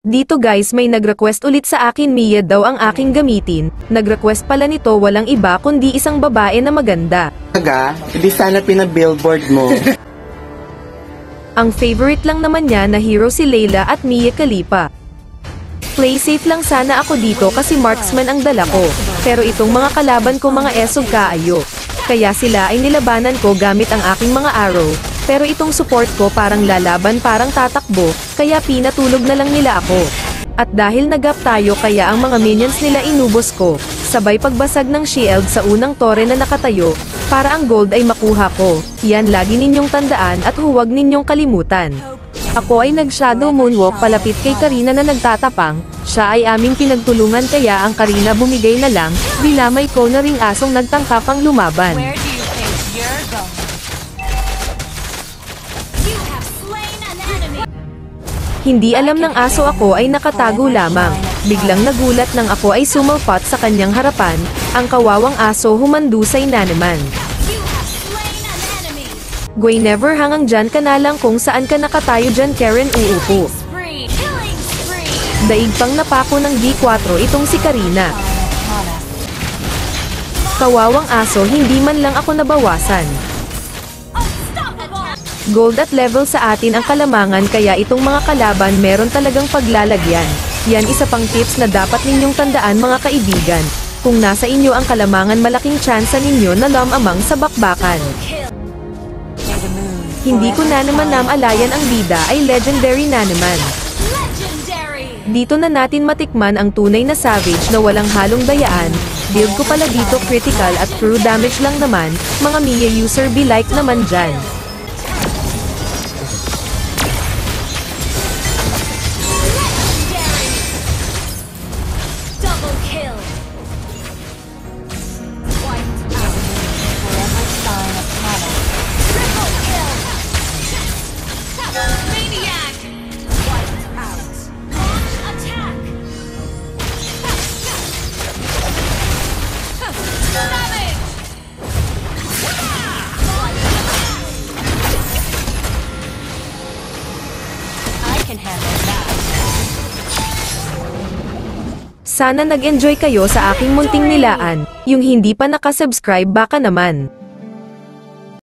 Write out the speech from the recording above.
Dito guys, may nag-request ulit sa akin, Mia daw ang aking gamitin. Nag-request pala nito walang iba kundi isang babae na maganda. Taga, hindi sana pinabillboard mo. Ang favorite lang naman niya na hero si Layla at Mia Khalifa. Play safe lang sana ako dito kasi marksman ang dala ko. Pero itong mga kalaban ko mga esog kaayo. Kaya sila ay nilabanan ko gamit ang aking mga arrow. Pero itong support ko parang lalaban parang tatakbo, kaya pinatulog na lang nila ako. At dahil nag-up tayo kaya ang mga minions nila inubos ko, sabay pagbasag ng shield sa unang tore na nakatayo, para ang gold ay makuha ko. Yan lagi ninyong tandaan at huwag ninyong kalimutan. Ako ay nag-shadow moonwalk palapit kay Karina na nagtatapang, siya ay aming pinagtulungan kaya ang Karina bumigay na lang, dinamay ko na ring asong nagtangkapang lumaban. Hindi alam ng aso ako ay nakatago lamang. Biglang nagulat nang ako ay sumulpot sa kanyang harapan, ang kawawang aso humandusay na naman. Gway never hangang dyan ka na lang kung saan ka nakatayo dyan Karen uupo. Daig pang napako ng D4 itong si Karina. Kawawang aso hindi man lang ako nabawasan. Gold at level sa atin ang kalamangan kaya itong mga kalaban meron talagang paglalagyan. Yan isa pang tips na dapat ninyong tandaan mga kaibigan. Kung nasa inyo ang kalamangan malaking tsansa ninyo na lamamang sa bakbakan. Hindi ko na naman namalayan ang bida ay legendary na naman. Dito na natin matikman ang tunay na savage na walang halong dayaan. Build ko pala dito critical at true damage lang naman, mga Mia user be like naman dyan. Sana nag-enjoy kayo sa aking munting nilaan. Yung hindi pa nakasubscribe baka naman